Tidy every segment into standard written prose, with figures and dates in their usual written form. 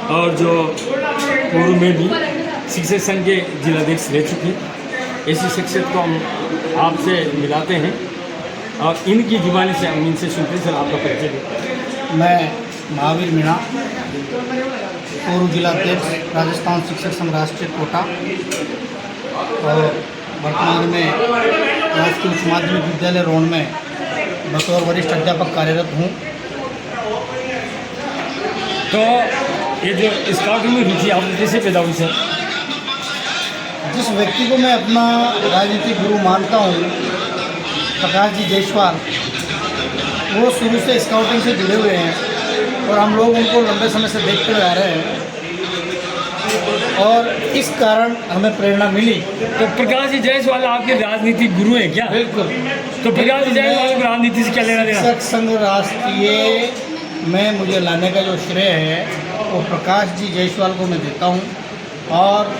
और जो पूर्व में भी शिक्षक संघ के जिलाध्यक्ष रह चुके, ऐसी शख्सियत को हम आपसे मिलाते हैं और इनकी जुबानी से हम इनसे सुनते हैं। सर, आपका परिचय दें। मैं महावीर मीणा, पूर्व जिलाध्यक्ष राजस्थान शिक्षक संघ राष्ट्रीय कोटा और वर्तमान में राजकीय उच्च माध्यमिक विद्यालय रोड में बतौर वरिष्ठ अध्यापक कार्यरत हूँ। तो ये जो स्काउटिंग में रुचि आपने कैसे पैदा हुई सर? जिस व्यक्ति को मैं अपना राजनीतिक गुरु मानता हूँ, प्रकाश जी जायसवाल, वो शुरू से स्काउटिंग से जुड़े हुए हैं और हम लोग उनको लंबे समय से देखते हुए आ रहे हैं और इस कारण हमें प्रेरणा मिली। तो प्रकाश जी जायसवाल आपके राजनीतिक गुरु हैं क्या? बिल्कुल। तो प्रकाश जी जायसवाल को राजनीति से क्या लेना देना? शिक्षक संघ राष्ट्रीय में मुझे लाने का जो श्रेय है वो प्रकाश जी जायसवाल को मैं देता हूँ और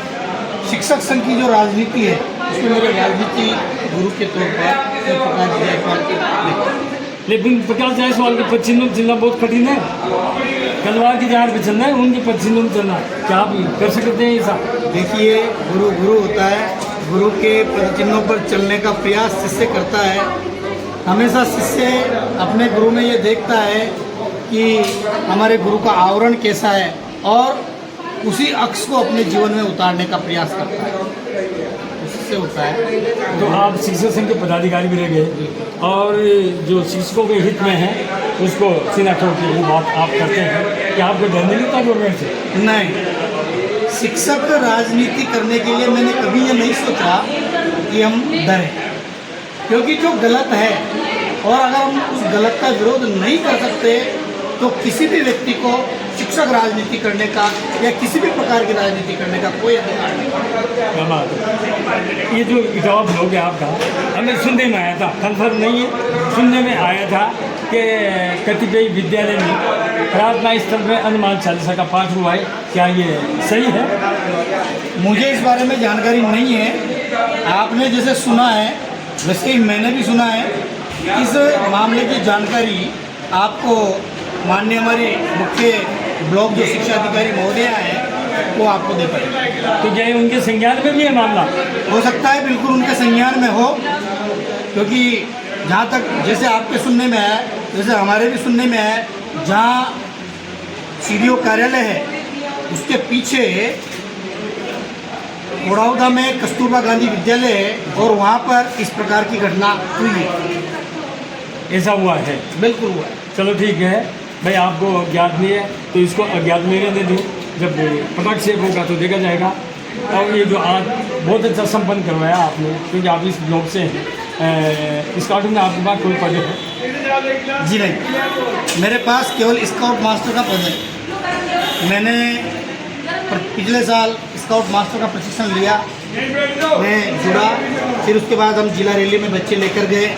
शिक्षक संघ की जो राजनीति है उसमें मेरे राजनीति गुरु के तौर पर मैं प्रकाश जी जायसवाल को देखता हूँ। लेकिन प्रकाश जायसवाल के पद चलना बहुत कठिन है। तलवार की जहाँ पे चलना है उनके पद में चलना, क्या आप कर सकते हैं ऐसा? देखिए, गुरु गुरु होता है, गुरु के पदचिन्हों पर चलने का प्रयास शिष्य करता है। हमेशा शिष्य अपने गुरु में ये देखता है कि हमारे गुरु का आवरण कैसा है और उसी अक्ष को अपने जीवन में उतारने का प्रयास करता है, उससे होता है। तो आप शिक्षक संघ के पदाधिकारी भी रह गए और जो शिक्षकों के हित में है उसको सीना ठोक के वो बात आप करते हैं कि आपको डर नहीं लगता गवर्नमेंट से? नहीं, शिक्षक राजनीति करने के लिए मैंने कभी ये नहीं सोचा कि हम डरें, क्योंकि जो गलत है और अगर हम उस गलत का विरोध नहीं कर सकते तो किसी भी व्यक्ति को शिक्षक राजनीति करने का या किसी भी प्रकार की राजनीति करने का कोई अधिकार नहीं। ये जो इटावा ब्लॉग है आपका, हमें सुनने में आया था, कंफर्म नहीं है, सुनने में आया था कि कतिपय विद्यालय में प्रार्थना स्थल में हनुमान चालीसा का पाठ हुआ है, क्या ये सही है? मुझे इस बारे में जानकारी नहीं है। आपने जैसे सुना है वैसे ही मैंने भी सुना है। इस मामले की जानकारी आपको माननीय हमारी मुख्य ब्लॉक जो शिक्षा अधिकारी महोदय हैं वो आपको दे पाएंगे। तो क्या उनके संज्ञान में भी है मामला? हो सकता है, बिल्कुल उनके संज्ञान में हो, क्योंकि जहाँ तक जैसे आपके सुनने में है, जैसे हमारे भी सुनने में है, जहाँ सीडीओ कार्यालय है उसके पीछे कोड़ाउदा में कस्तूरबा गांधी विद्यालय है और वहाँ पर इस प्रकार की घटना हुई है। ऐसा हुआ है? बिल्कुल हुआ है। चलो ठीक है भाई, आपको अज्ञात नहीं है तो इसको अज्ञात में रहने दो, जब पटाक्षेप होगा तो देखा जाएगा। और ये जो आज बहुत अच्छा संपन्न करवाया आपने, क्योंकि आप इस ब्लॉक से हैं, स्काउटिंग में आपके पास कोई पद है? जी नहीं, मेरे पास केवल स्काउट मास्टर का पद है। मैंने पिछले साल स्काउट मास्टर का प्रशिक्षण लिया, मैं जुड़ा, फिर उसके बाद हम जिला रैली में बच्चे लेकर गए,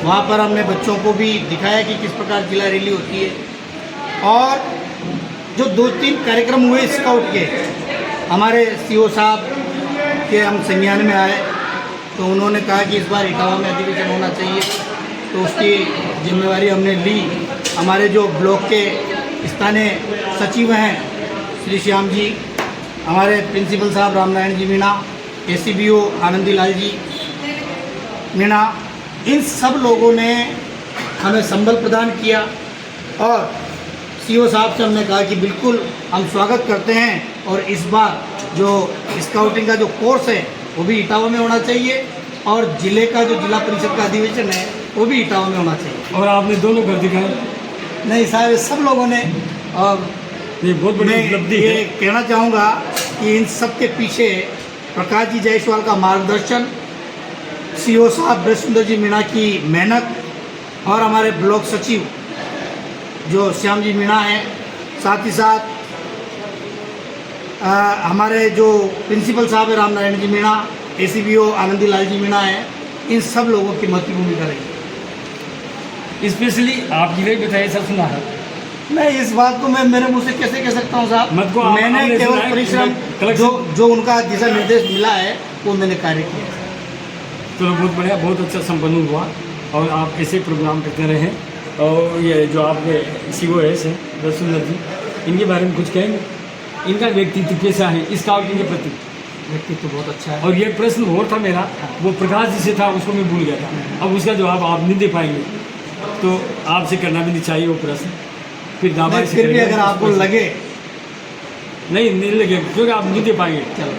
वहाँ पर हमने बच्चों को भी दिखाया कि किस प्रकार जिला रैली होती है। और जो 2-3 कार्यक्रम हुए स्काउट के, हमारे सीओ साहब के हम संज्ञान में आए तो उन्होंने कहा कि इस बार इटावा में अधिवेशन होना चाहिए, तो उसकी जिम्मेवारी हमने ली। हमारे जो ब्लॉक के स्थानीय सचिव हैं श्री श्याम जी, हमारे प्रिंसिपल साहब रामनारायण जी मीणा, ACBO आनंदी लाल जी मीणा, इन सब लोगों ने हमें संबल प्रदान किया और सीओ साहब से हमने कहा कि बिल्कुल हम स्वागत करते हैं और इस बार जो स्काउटिंग का जो कोर्स है वो भी इटावा में होना चाहिए और ज़िले का जो जिला परिषद का अधिवेशन है वो भी इटावा में होना चाहिए। और आपने दोनों कर दिखाए? नहीं साहब, सब लोगों ने। और ये बहुत बड़ी उपलब्धि है। कहना चाहूँगा कि इन सब के पीछे प्रकाश जी जायसवाल का मार्गदर्शन, सीओ साहब ब्रजसुंदर जी मीणा की मेहनत और हमारे ब्लॉक सचिव जो श्याम जी मीणा हैं, साथ ही साथ हमारे जो प्रिंसिपल साहब है रामनारायण जी मीणा, ACBO आनंदी लाल जी मीणा हैं, इन सब लोगों की महत्वपूर्ण भूमिका रही। स्पेशली आपकी भी बताया, ऐसा सुना है? मैं इस बात को मैं मेरे मुँह से कैसे कह सकता हूँ साहब? मैंने केवल परिश्रम जो उनका दिशा निर्देश मिला है वो मैंने कार्य किया। चलो बहुत बढ़िया, बहुत अच्छा संपन्न हुआ और आप ऐसे प्रोग्राम करते रहें। और ये जो आपके COS हैं ब्रजसुंदर जी, इनके बारे में कुछ कहेंगे? इनका व्यक्तित्व कैसा है स्काउटिंग के प्रति? व्यक्तित्व बहुत अच्छा है। और ये प्रश्न और था मेरा, वो प्रकाश जी से था, उसको मैं भूल गया था। अब उसका जवाब आप नहीं दे पाएंगे, तो आपसे करना भी नहीं चाहिए वो प्रश्न, फिर दावा नहीं, फिर भी अगर आपको लगे नहीं लगे, क्योंकि आप नहीं दे पाएंगे। चलो